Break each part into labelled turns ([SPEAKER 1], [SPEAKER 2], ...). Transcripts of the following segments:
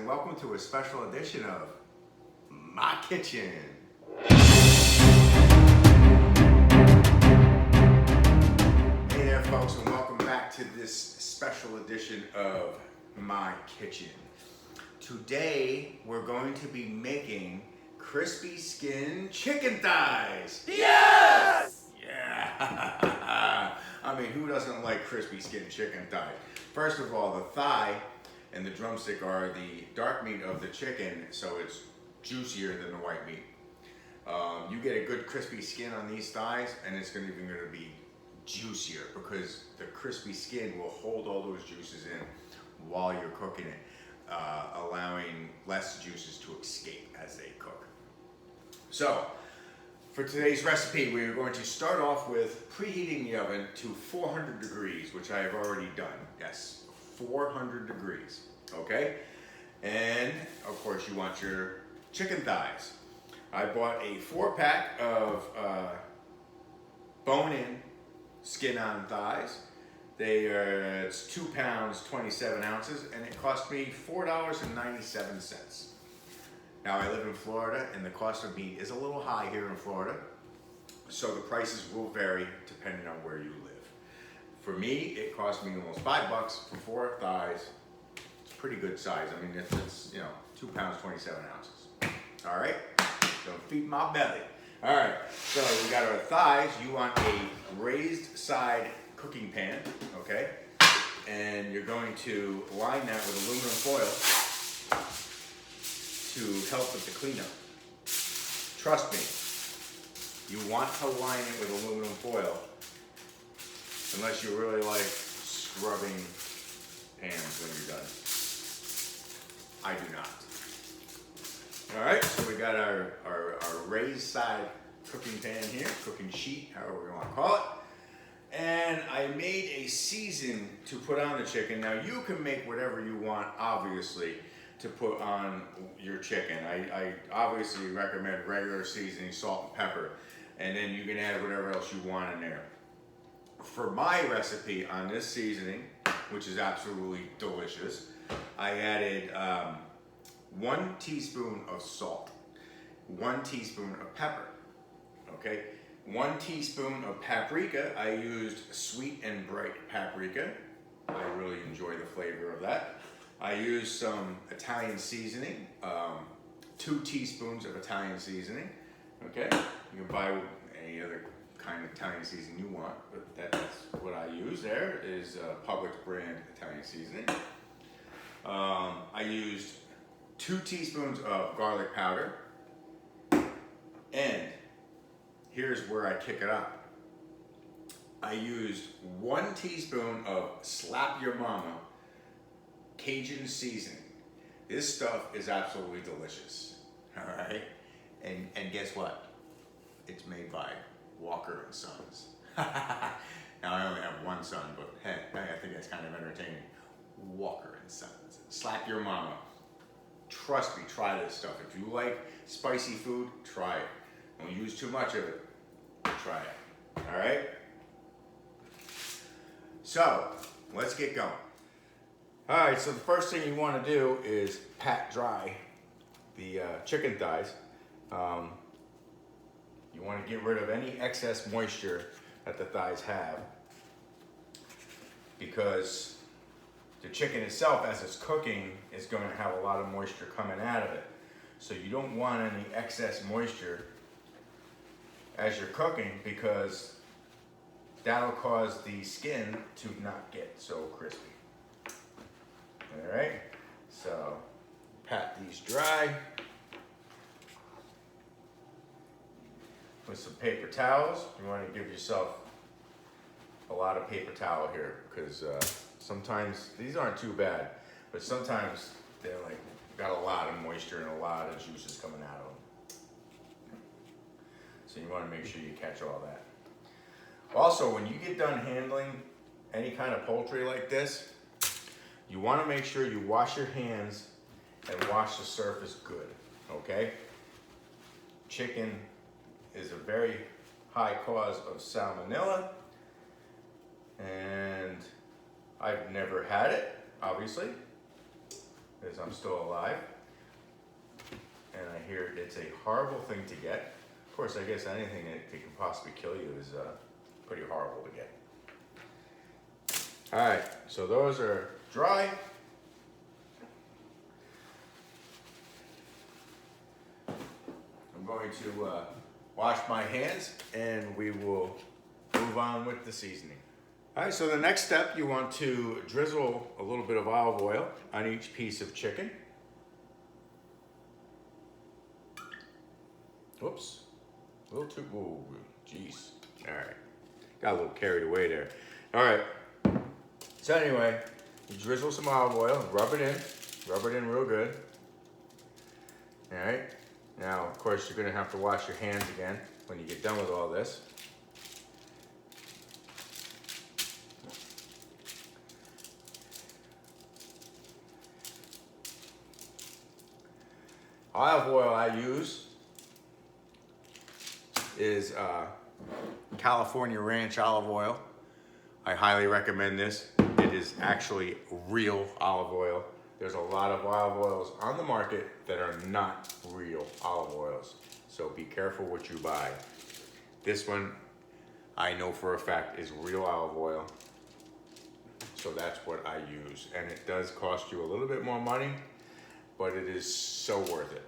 [SPEAKER 1] welcome to a special edition of My Kitchen. Hey there folks, and welcome back to this special edition of My Kitchen. Today we're going to be making crispy skin chicken thighs.
[SPEAKER 2] Yes!
[SPEAKER 1] Yeah! I mean, who doesn't like crispy skin chicken thighs? First of all, the thigh and the drumstick are the dark meat of the chicken, so it's juicier than the white meat. You get a good crispy skin on these thighs, and it's even going to be juicier because the crispy skin will hold all those juices in while you're cooking it, allowing less juices to escape as they cook. So, for today's recipe, we are going to start off with preheating the oven to 400 degrees, which I have already done. Yes, 400 degrees, okay? And, of course, you want your chicken thighs. I bought a 4-pack of bone-in, skin-on thighs. It's 2 pounds, 27 ounces, and it cost me $4.97. Now, I live in Florida, and the cost of meat is a little high here in Florida, so the prices will vary depending on where you live. For me, it cost me almost $5 for 4 thighs. It's pretty good size. I mean, it's 2 pounds, 27 ounces. All right, don't feed my belly. All right, so we got our thighs. You want a raised side cooking pan, okay? And you're going to line that with aluminum foil to help with the cleanup. Trust me, you want to line it with aluminum foil unless you really like scrubbing pans when you're done. I do not. All right, so we got our raised side cooking pan here, cooking sheet, however we want to call it. And I made a season to put on the chicken. Now you can make whatever you want, obviously, to put on your chicken. I obviously recommend regular seasoning, salt and pepper, and then you can add whatever else you want in there. For my recipe on this seasoning, which is absolutely delicious, I added 1 teaspoon of salt, 1 teaspoon of pepper, okay? 1 teaspoon of paprika. I used sweet and bright paprika. I really enjoy the flavor of that. I used some Italian seasoning, 2 teaspoons of Italian seasoning, okay? You can buy any other kind of Italian seasoning you want, but that's what I use there is Publix brand Italian seasoning. I used 2 teaspoons of garlic powder, and here's where I kick it up. I used 1 teaspoon of Slap Your Mama Cajun seasoning. This stuff is absolutely delicious, all right? And guess what? It's made by Walker and Sons. Now I only have 1 son, but hey, I think that's kind of entertaining. Walker and Sons. Slap Your Mama. Trust me, try this stuff. If you like spicy food, try it. Don't use too much of it. Try it. All right? So, let's get going. All right, so the first thing you want to do is pat dry the chicken thighs. You want to get rid of any excess moisture that the thighs have, because the chicken itself, as it's cooking, is going to have a lot of moisture coming out of it. So you don't want any excess moisture as you're cooking, because that'll cause the skin to not get so crispy. All right, so pat these dry with some paper towels. You want to give yourself a lot of paper towel here, because sometimes these aren't too bad, but sometimes they're like got a lot of moisture and a lot of juices coming out of them. So you want to make sure you catch all that. Also, when you get done handling any kind of poultry like this, you want to make sure you wash your hands and wash the surface good, okay? Chicken is a very high cause of salmonella, and I've never had it, obviously, as I'm still alive. And I hear it's a horrible thing to get. Of course, I guess anything that could possibly kill you is pretty horrible to get. All right, so those are dry. I'm going to wash my hands and we will move on with the seasoning. All right, so the next step, you want to drizzle a little bit of olive oil on each piece of chicken. Whoops, a little too, oh, jeez. All right, got a little carried away there. All right, so anyway, you drizzle some olive oil, rub it in real good. All right, now of course you're gonna have to wash your hands again when you get done with all this. Olive oil I use is California Ranch olive oil. I highly recommend this. It is actually real olive oil. There's a lot of olive oils on the market that are not real olive oils. So be careful what you buy. This one, I know for a fact, is real olive oil. So that's what I use. And it does cost you a little bit more money, but it is so worth it.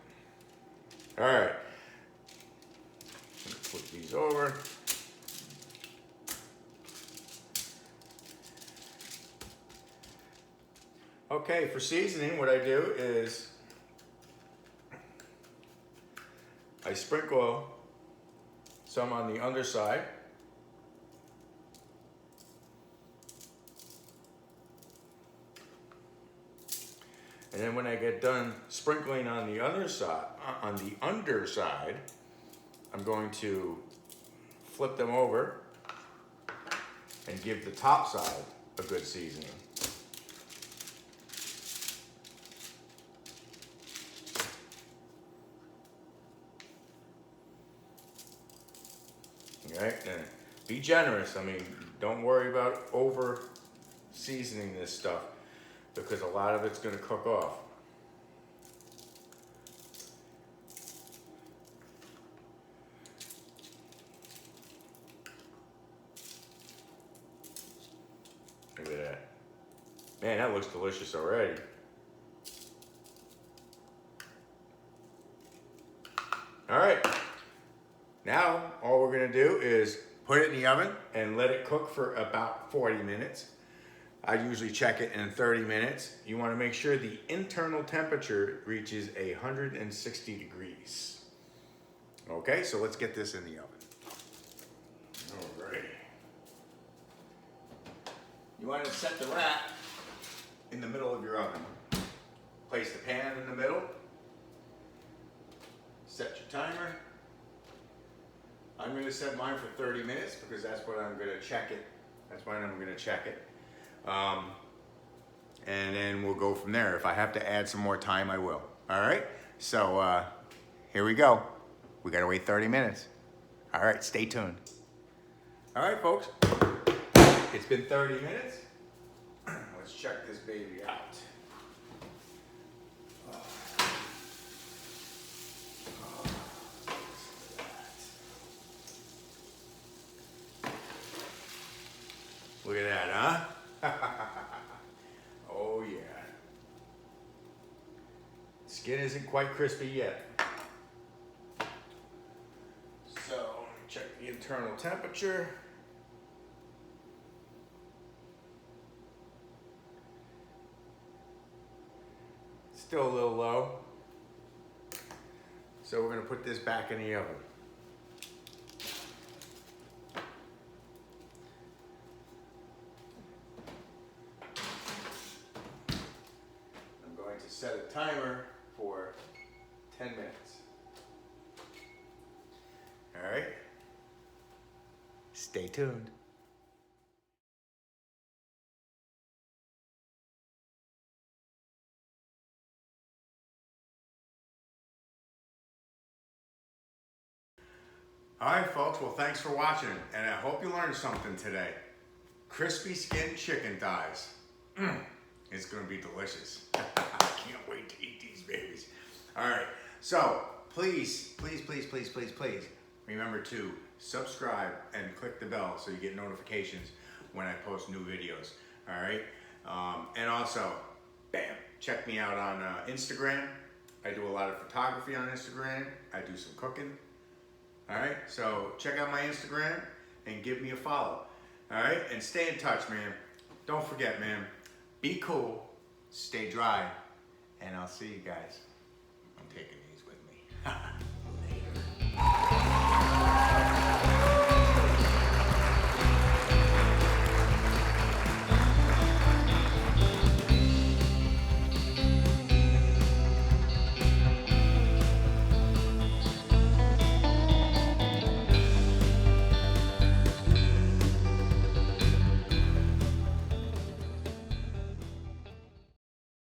[SPEAKER 1] All right, put these over. Okay, for seasoning, what I do is I sprinkle some on the underside. And then when I get done sprinkling on the underside, I'm going to flip them over and give the top side a good seasoning. Right? And be generous. I mean, don't worry about over seasoning this stuff because a lot of it's going to cook off. Look at that. Man, that looks delicious already. All right. Now, all we're gonna do is put it in the oven and let it cook for about 40 minutes. I usually check it in 30 minutes. You wanna make sure the internal temperature reaches 160 degrees. Okay, so let's get this in the oven. All right. You wanna set the rack in the middle of your oven. Place the pan in the middle. Set your timer. I'm going to set mine for 30 minutes because that's when I'm going to check it. That's when I'm going to check it. And then we'll go from there. If I have to add some more time, I will. All right? So here we go. We got to wait 30 minutes. All right, stay tuned. All right, folks. It's been 30 minutes. Let's check this baby out. Look at that, huh? Oh yeah. Skin isn't quite crispy yet. So, check the internal temperature. Still a little low. So we're gonna put this back in the oven. Set a timer for 10 minutes. All right. Stay tuned. All right, folks. Well, thanks for watching, and I hope you learned something today. Crispy skin chicken thighs. It's going to be delicious. can't wait to eat these babies. All right, so please, please, please, please, please, please remember to subscribe and click the bell so you get notifications when I post new videos. All right, and also, bam, check me out on Instagram. I do a lot of photography on Instagram. I do some cooking. All right, so check out my Instagram and give me a follow. All right, and stay in touch, man. Don't forget, man, be cool, stay dry, and I'll see you guys.